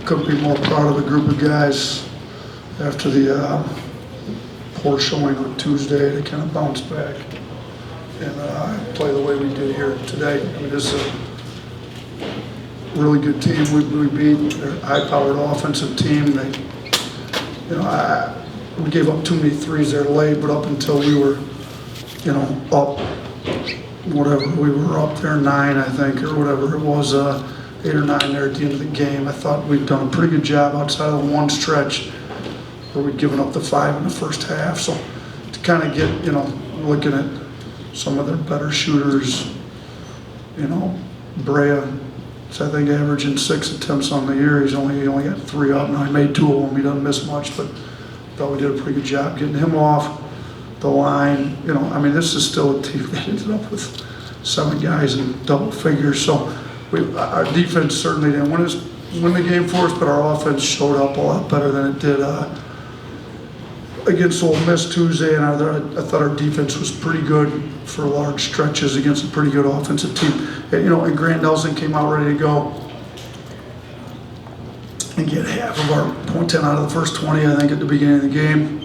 couldn't be more proud of the group of guys after the poor showing on Tuesday to kind of bounce back and play the way we did here today. I mean, this is a really good team. We beat a high-powered offensive team. We gave up too many threes there late, but up until we were, up, whatever, we were up there 9, I think, or whatever it was, 8 or 9 there at the end of the game. I thought we'd done a pretty good job outside of the one stretch where we'd given up the 5 in the first half. So to kind of get, looking at some of their better shooters, Brea, so I think averaging 6 attempts on the year. He only got 3 up. Now he made 2 of them. He doesn't miss much, but thought we did a pretty good job getting him off the line. This is still a team that ended up with 7 guys in double figures. So our defense certainly didn't win the game for us, but our offense showed up a lot better than it did against Ole Miss Tuesday. And I thought our defense was pretty good for large stretches against a pretty good offensive team. And Grant Nelson came out ready to go and get half of our point 10 out of the first 20, I think, at the beginning of the game.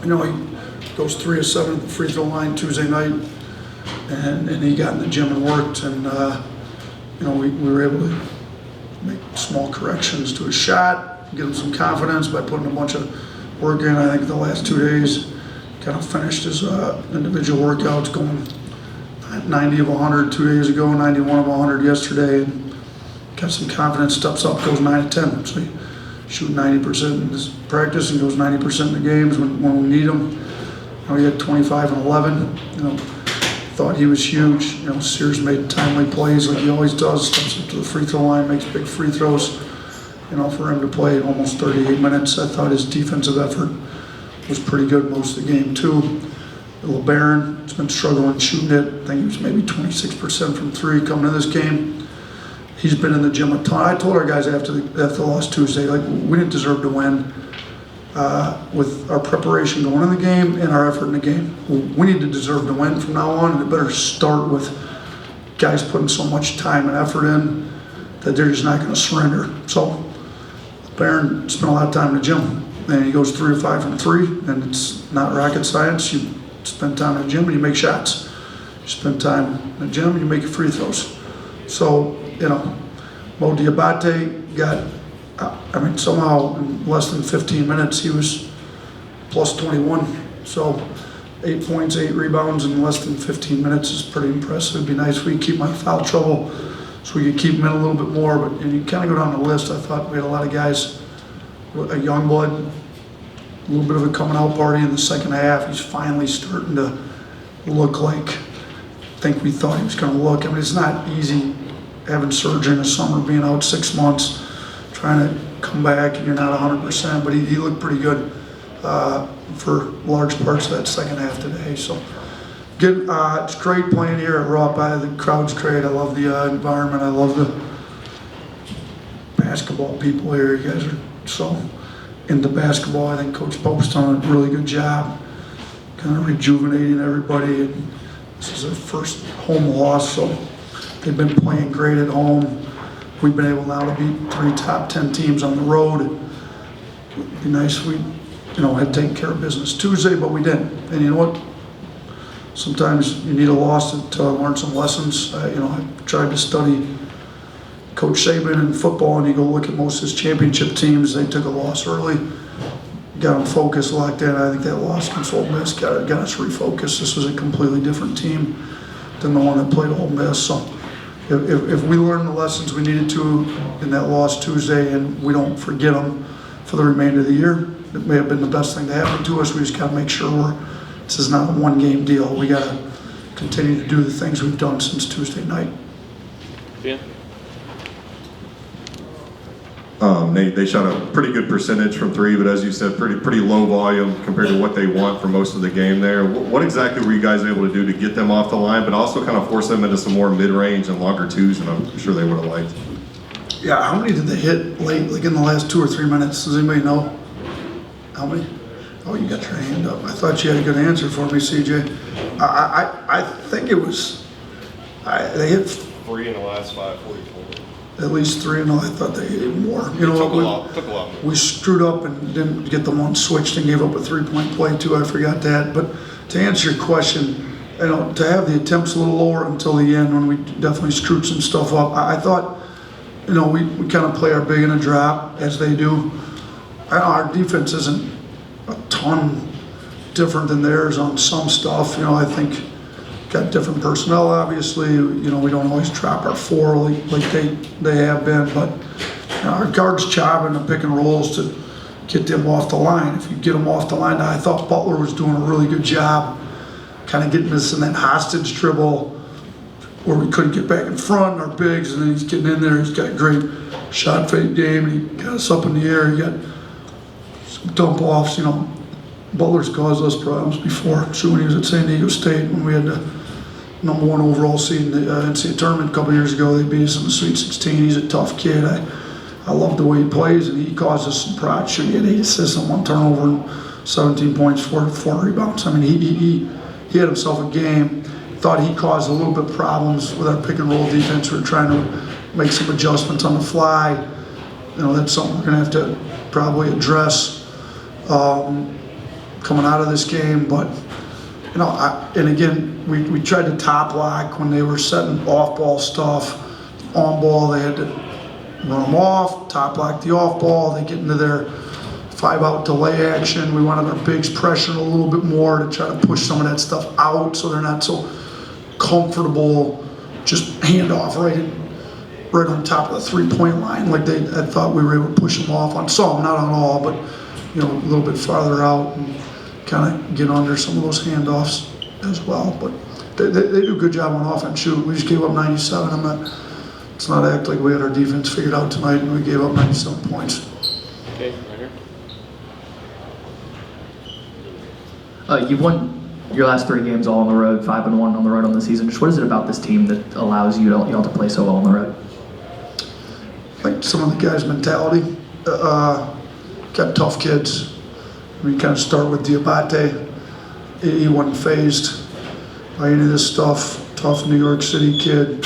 He goes 3 of 7 at the free throw line Tuesday night, and he got in the gym and worked, and we were able to make small corrections to his shot, give him some confidence by putting a bunch of work in. I think the last 2 days kind of finished his individual workouts, going 90 of 100 2 days ago, 91 of 100 yesterday, and got some confidence, steps up, goes 9 of 10. So he shoot 90% in his practice and goes 90% in the games when we need him. He had 25 and 11. Thought he was huge. Sears made timely plays like he always does, steps up to the free throw line, makes big free throws. For him to play almost 38 minutes, I thought his defensive effort was pretty good most of the game too. LeBaron has been struggling shooting it. I think he was maybe 26% from 3 coming into this game. He's been in the gym a ton. I told our guys after the loss Tuesday, we didn't deserve to win with our preparation going in the game and our effort in the game. We need to deserve to win from now on, and it better start with guys putting so much time and effort in that they're just not going to surrender. So Barron spent a lot of time in the gym, and he goes 3 of 5 from 3, and it's not rocket science. You spend time in the gym and you make shots. You spend time in the gym and you make your free throws. So, Mo Diabate got, somehow in less than 15 minutes he was plus 21. So 8 points, 8 rebounds in less than 15 minutes is pretty impressive. It'd be nice if we could keep him out of foul trouble so we could keep him in a little bit more. But you kind of go down the list. I thought we had a lot of guys, a young blood, a little bit of a coming out party in the second half. He's finally starting to look like I think we thought he was going to look. It's not easy having surgery in the summer, being out 6 months, trying to come back, and you're not 100%, but he looked pretty good for large parts of that second half today. So good. It's great playing here at Rupp. The crowd's great. I love the environment. I love the basketball people here. You guys are so into basketball. I think Coach Pope's done a really good job kind of rejuvenating everybody. And this is their first home loss, so they've been playing great at home. We've been able now to beat 3 top 10 teams on the road. It'd be nice if we, had taken care of business Tuesday, but we didn't. And you know what? Sometimes you need a loss to learn some lessons. I tried to study Coach Saban in football, and you go look at most of his championship teams. They took a loss early, got them focused, locked in. I think that loss against Ole Miss got us refocused. This was a completely different team than the one that played Ole Miss. So if we learn the lessons we needed to in that loss Tuesday and we don't forget them for the remainder of the year, it may have been the best thing to happen to us. We just got to make sure this is not a one-game deal. We got to continue to do the things we've done since Tuesday night. Yeah. They shot a pretty good percentage from 3, but as you said, pretty low volume compared to what they want for most of the game there. What exactly were you guys able to do to get them off the line, but also kind of force them into some more mid-range and longer twos, and I'm sure they would have liked? Yeah, how many did they hit late, like in the last 2 or 3 minutes? Does anybody know? How many? Oh, you got your hand up. I thought you had a good answer for me, CJ. I think it was, they hit 3 in the last 5, 44. at least 3-0. I thought they gave more. You know, Took a lot. we screwed up and didn't get the one switched and gave up a 3-point play too. I forgot that. But to answer your question, you know, to have the attempts a little lower until the end when we definitely screwed some stuff up. I thought, you know, we kind of play our big in a drop as they do. Our defense isn't a ton different than theirs on some stuff. You know, I think got different personnel, obviously. You know, we don't always drop our 4 like they have been, but you know, our guards chopping the pick and rolls to get them off the line. If you get them off the line, I thought Butler was doing a really good job kind of getting us in that hostage dribble where we couldn't get back in front, our bigs, and then he's getting in there. He's got a great shot fake game, and he got us up in the air. He got some dump offs. You know, Butler's caused us problems before. So when he was at San Diego State, when we had the #1 overall seed in the NCAA tournament a couple years ago, they beat us in the Sweet 16. He's a tough kid. I love the way he plays, and he caused us some pride. Sure, he had 8 assists and 1 turnover and 17 points, 4 rebounds. I mean, he had himself a game. Thought he caused a little bit of problems with our pick and roll defense. We were trying to make some adjustments on the fly. You know, that's something we're going to have to probably address coming out of this game. But, you know, and again, we tried to top lock when they were setting off-ball stuff. On ball, they had to run them off, top lock the off-ball. They get into their 5-out delay action. We wanted our bigs pressuring a little bit more to try to push some of that stuff out so they're not so comfortable just hand off right on top of the 3-point line. Like I thought we were able to push them off on some, not on all, but you know, a little bit farther out and kind of get under some of those handoffs as well. But they do a good job on offense. Shoot, we just gave up 97. Let's not act like we had our defense figured out tonight and we gave up 97 points. Okay, right here. You've won your last 3 games all on the road, 5-1 on the road on the season. Just what is it about this team that allows y'all to play so well on the road? I think some of the guys' mentality. Got tough kids. We kind of start with Diabate. He wasn't phased by any of this stuff. Tough New York City kid.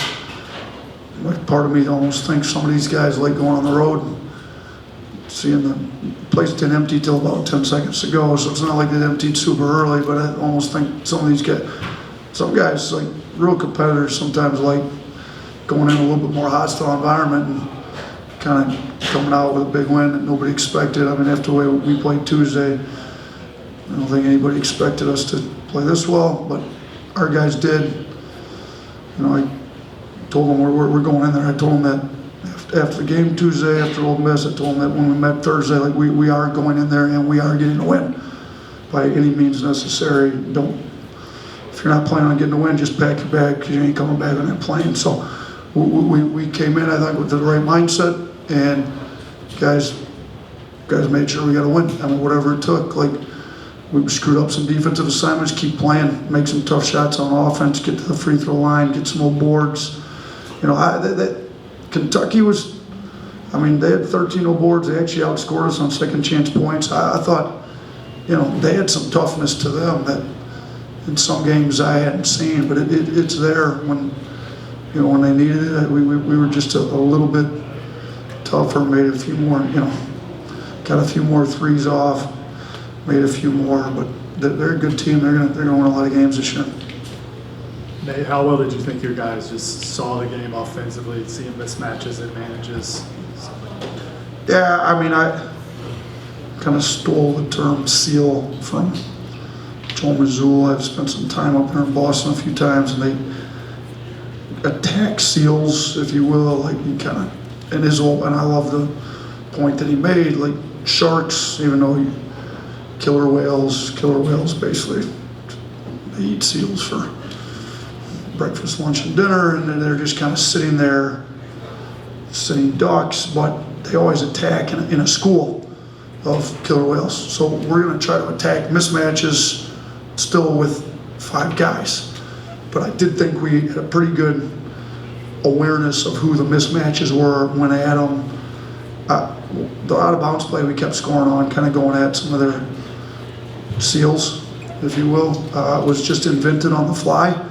Like part of me almost thinks some of these guys like going on the road. Seeing the place didn't empty till about 10 seconds to go, so it's not like it emptied super early, but I almost think some guys like real competitors sometimes like going in a little bit more hostile environment and kind of coming out with a big win that nobody expected. I mean, after the way we played Tuesday, I don't think anybody expected us to play this well, but our guys did. You know, I told them we're going in there. I told them that after the game Tuesday, after Old Miss, I told them that when we met Thursday, like we are going in there and we are getting a win by any means necessary. If you're not planning on getting a win, just pack your bag because you ain't coming back on that plane. So we came in, I think, with the right mindset, and guys made sure we got a win. I mean, whatever it took. Like we screwed up some defensive assignments, keep playing, make some tough shots on offense, get to the free throw line, get some old boards. You know, Kentucky was, I mean, they had 13 old boards. They actually outscored us on second chance points. I thought, you know, they had some toughness to them that in some games I hadn't seen, but it's there when, you know, when they needed it. We were just a little bit tougher, made a few more, you know, got a few more threes off, made a few more, but they're a good team. They're gonna win a lot of games this year. Nate, how well did you think your guys just saw the game offensively, seeing mismatches, advantages? Yeah, I mean, I kind of stole the term seal from Joe Mazzulla. I've spent some time up here in Boston a few times, and they attack seals, if you will, like you kind of, and I love the point that he made, like sharks, even though killer whales basically, they eat seals for breakfast, lunch, and dinner, and then they're just kind of sitting there, sitting ducks, but they always attack in a school of killer whales. So we're going to try to attack mismatches still with 5 guys. But I did think we had a pretty good awareness of who the mismatches were when they had them. The out-of-bounds play we kept scoring on, kind of going at some of their seals, if you will, was just invented on the fly.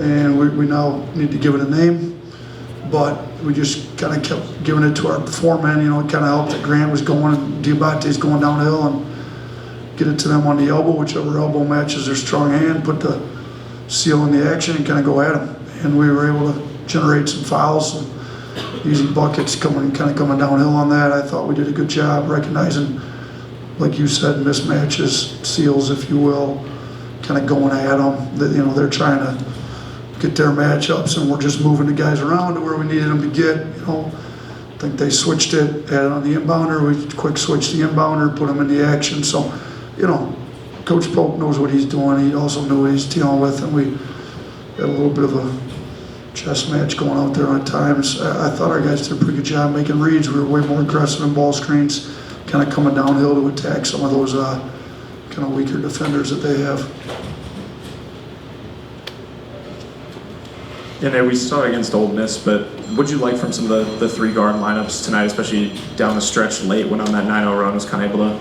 And we now need to give it a name. but we just kind of kept giving it to our foremen. You know, it kind of helped that Grant was going and Diabate's going downhill, and get it to them on the elbow, whichever elbow matches their strong hand, put the seal in the action and kind of go at them. And we were able to generate some fouls, some easy buckets coming downhill on that. I thought we did a good job recognizing, like you said, mismatches, seals, if you will, kind of going at them. That, you know, they're trying to get their matchups, and we're just moving the guys around to where we needed them to get. You know, I think they switched it, had it on the inbounder. We quick switched the inbounder, put them in the action. So, you know, Coach Pope knows what he's doing. He also knew what he's dealing with, and we had a little bit of a chess match going out there at times. I thought our guys did a pretty good job making reads. We were way more aggressive in ball screens, kind of coming downhill to attack some of those kind of weaker defenders that they have. Yeah, Nate, we saw it against Ole Miss, but what'd you like from some of the three-guard lineups tonight, especially down the stretch late when on that 9-0 run was kind of able to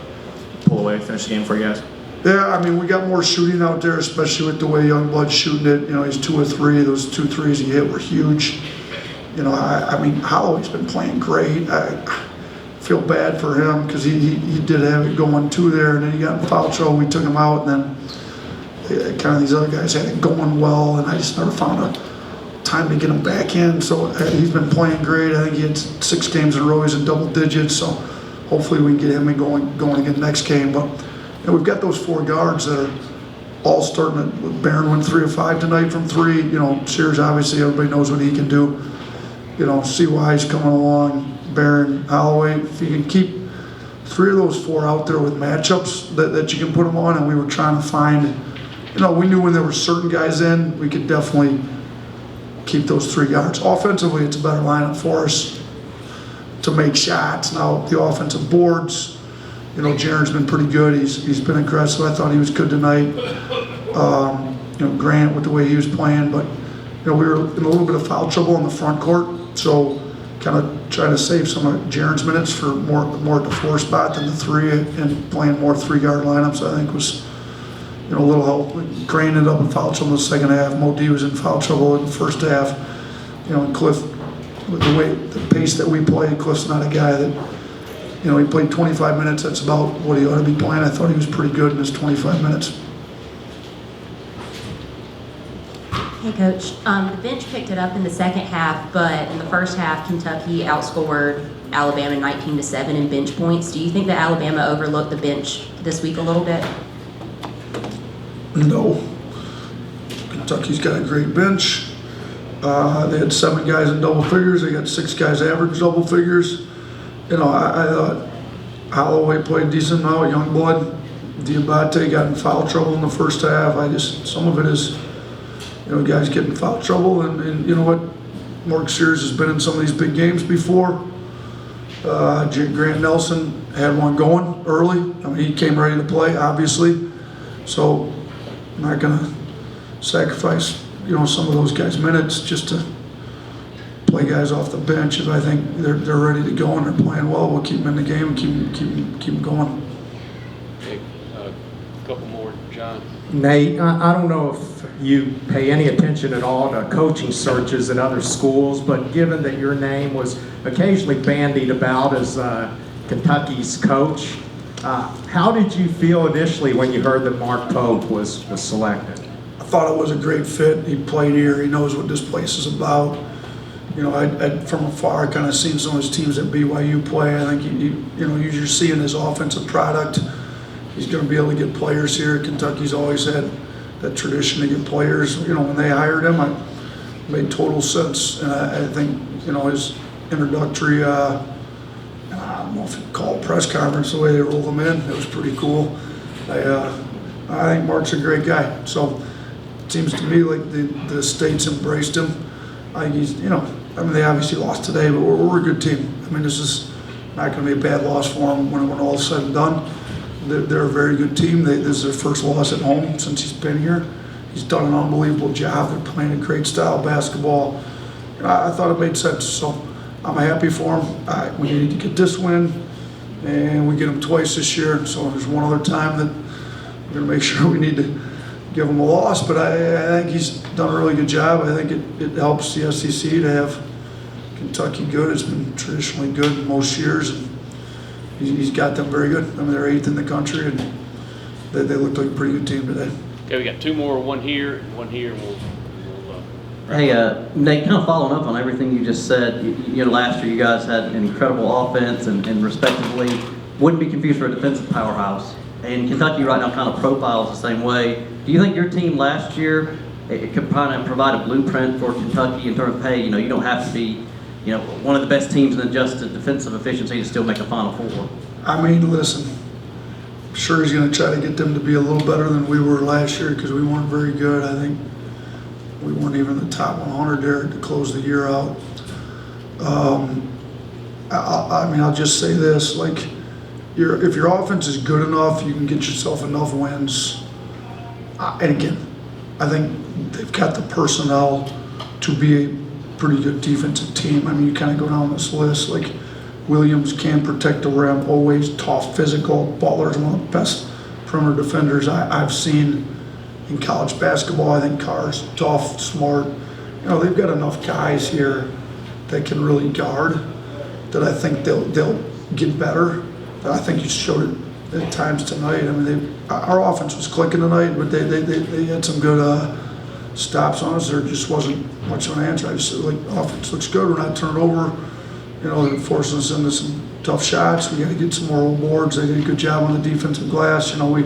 pull away, finish the game for you guys? Yeah, I mean, we got more shooting out there, especially with the way Youngblood's shooting it. You know, he's 2 of 3. Those 2 threes he hit were huge. You know, I mean, Holloway's been playing great. I feel bad for him because he did have it going 2 there, and then he got in foul trouble. We took him out, and then kind of these other guys had it going well, and I just never found a time to get him back in. So he's been playing great. I think he had 6 games in a row. He's in double digits, so hopefully we can get him going again next game. But you know, we've got those 4 guards that are all starting to. Barron went 3 of 5 tonight from 3. You know, Sears, obviously everybody knows what he can do. You know, CY's coming along, Barron, Holloway. If you can keep 3 of those 4 out there with matchups that you can put them on, and we were trying to find, you know, we knew when there were certain guys in, we could definitely keep those 3 guards. Offensively, it's a better lineup for us to make shots. Now, the offensive boards, you know, Jaren's been pretty good. He's been aggressive. I thought he was good tonight. You know, Grant with the way he was playing, but you know, we were in a little bit of foul trouble in the front court, so kind of trying to save some of Jaren's minutes for more at the 4 spot than the 3, and playing more 3-guard lineups, I think was, you know, a little help. Crane ended up in foul trouble in the second half. Modi was in foul trouble in the first half. You know, and Cliff, with the pace that we play, Cliff's not a guy that, you know, he played 25 minutes. That's about what he ought to be playing. I thought he was pretty good in his 25 minutes. Hey, Coach. The bench picked it up in the second half, but in the first half, Kentucky outscored Alabama 19-7 in bench points. Do you think that Alabama overlooked the bench this week a little bit? No. Kentucky's got a great bench. They had 7 guys in double figures. They got 6 guys average double figures. You know, I thought Holloway played decent now at Youngblood. Diabate got in foul trouble in the first half. Some of it is, you know, guys get in foul trouble, and you know what? Mark Sears has been in some of these big games before. Grant Nelson had one going early. I mean, he came ready to play, obviously. So I'm not going to sacrifice, you know, some of those guys' minutes just to play guys off the bench. If I think they're ready to go and they're playing well, we'll keep them in the game and keep them going. Okay, a couple more, John. Nate, I don't know if you pay any attention at all to coaching searches at other schools, but given that your name was occasionally bandied about as Kentucky's coach, how did you feel initially when you heard that Mark Pope was selected? I thought it was a great fit. He played here. He knows what this place is about. You know, I from afar kind of seen some of his teams at BYU play. I think you're seeing his offensive product. He's going to be able to get players here. Kentucky's always had that tradition to get players. You know, when they hired him, it made total sense. And I think, you know, his introductory, I don't know if you call it press conference, the way they rolled him in, it was pretty cool. I think Mark's a great guy. So it seems to me like the state's embraced him. I think he's, you know, I mean, they obviously lost today, but we're a good team. I mean, this is not going to be a bad loss for them when all is said and done. They're a very good team. This is their first loss at home since he's been here. He's done an unbelievable job. They're playing a great style of basketball. I thought it made sense, so I'm happy for him. We need to get this win, and we get him twice this year. So there's one other time that we're going to make sure we need to give him a loss. But I think he's done a really good job. I think it helps the SEC to have Kentucky good. It's been traditionally good most years, and he's got them very good. I mean, they're 8th in the country, and they looked like a pretty good team today. Okay, we got 2 more, one here, and we'll Hey, Nate, kind of following up on everything you just said, last year you guys had an incredible offense and respectively wouldn't be confused for a defensive powerhouse. And Kentucky right now kind of profiles the same way. Do you think your team last year, it could kind of provide a blueprint for Kentucky in terms of, hey, you don't have to be, one of the best teams in adjusted defensive efficiency to still make a Final Four? I mean, listen, I'm sure he's going to try to get them to be a little better than we were last year because we weren't very good. I think we weren't even the top 100 there to close the year out. I'll just say this, like, if your offense is good enough, you can get yourself enough wins. And again, I think they've got the personnel to be a pretty good defensive team. I mean, you kind of go down this list, like Williams can protect the rim, always tough, physical. Butler's one of the best perimeter defenders I've seen in college basketball. I think Carr's tough, smart. They've got enough guys here that can really guard that I think they'll get better. I think you showed it at times tonight. I mean, our offense was clicking tonight, but they had some good stops on us. There just wasn't much of an answer. I just said, like, offense looks good. We're not turning over. They're forcing us into some tough shots. We got to get some more old boards. They did a good job on the defensive glass. We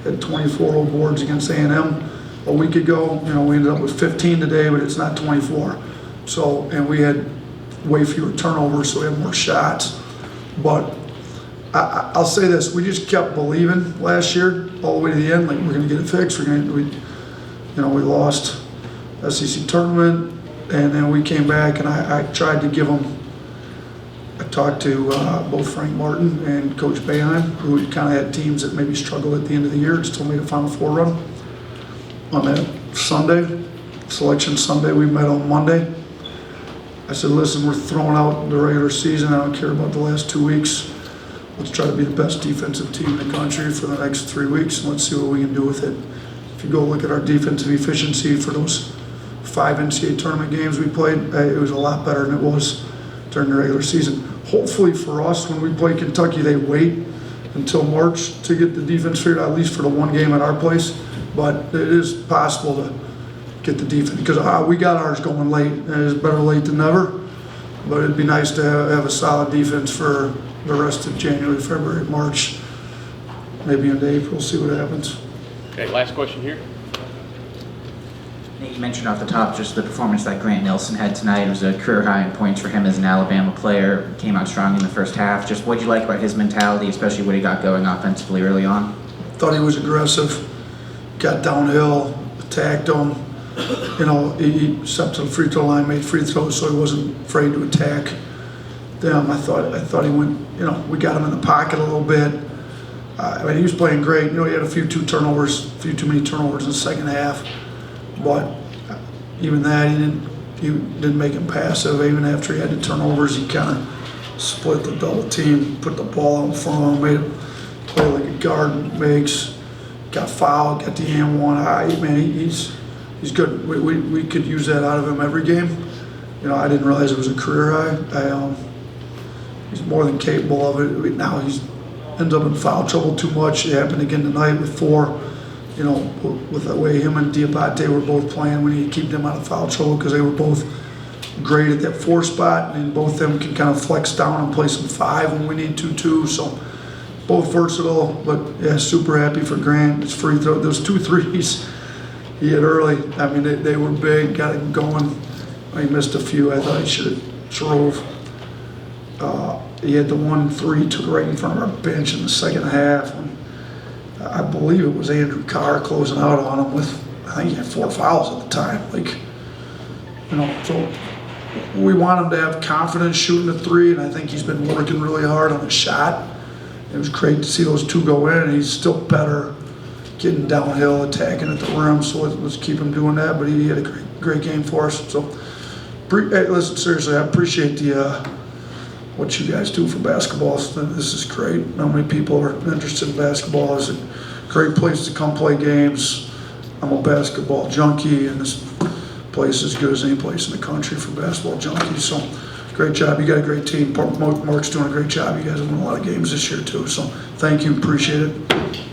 had 24 old boards against A&M a week ago. We ended up with 15 today, but it's not 24. So, and we had way fewer turnovers, so we had more shots. But I'll say this: we just kept believing last year all the way to the end. Like, we're going to get it fixed. We lost SEC tournament, and then we came back, and I tried to give them. I talked to both Frank Martin and Coach Boeheim, who kind of had teams that maybe struggled at the end of the year. Just told me to Final Four run on that Sunday, Selection Sunday. We met on Monday. I said, listen, we're throwing out the regular season. I don't care about the last 2 weeks. Let's try to be the best defensive team in the country for the next 3 weeks, and let's see what we can do with it. If you go look at our defensive efficiency for those 5 NCAA tournament games we played, it was a lot better than it was during the regular season. Hopefully for us, when we play Kentucky, they wait until March to get the defense figured out, at least for the one game at our place. But it is possible to get the defense, because we got ours going late, and it's better late than never. But it'd be nice to have a solid defense for the rest of January, February, March, maybe into April, see what happens. Okay, last question here. Nate, you mentioned off the top just the performance that Grant Nelson had tonight. It was a career high in points for him as an Alabama player. Came out strong in the first half. Just what did you like about his mentality, especially what he got going offensively early on? Thought he was aggressive, got downhill, attacked him. He stepped to the free throw line, made free throws, so he wasn't afraid to attack them. I thought he went, we got him in the pocket a little bit. He was playing great. He had a few too many turnovers in the second half. But even that, he didn't make him passive. Even after he had the turnovers, he kind of split the double team, put the ball out in front of him, made him play like a guard makes. Got fouled, got the and one. He's good. We could use that out of him every game. I didn't realize it was a career high. He's more than capable of it. Now he's ends up in foul trouble too much. It happened again tonight with 4. With the way him and Diabate were both playing, we need to keep them out of foul trouble because they were both great at that 4 spot, and both of them can kind of flex down and play some 5 when we need to too. So both versatile, but yeah, super happy for Grant. His free throw, those 2 threes he had early. They were big, got him going. He missed a few. I thought he should have drove. He had the 1 3 took right in front of our bench in the second half. I believe it was Andrew Carr closing out on him with, I think he had 4 fouls at the time. So we want him to have confidence shooting the 3, and I think he's been working really hard on his shot. It was great to see those 2 go in, and he's still better getting downhill, attacking at the rim, so let's keep him doing that. But he had a great game for us. So, hey, listen, seriously, I appreciate what you guys do for basketball. This is great. How many people are interested in basketball? It's a great place to come play games. I'm a basketball junkie, and this place as good as any place in the country for basketball junkies. So great job. You got a great team. Mark's doing a great job. You guys have won a lot of games this year too. So thank you. Appreciate it.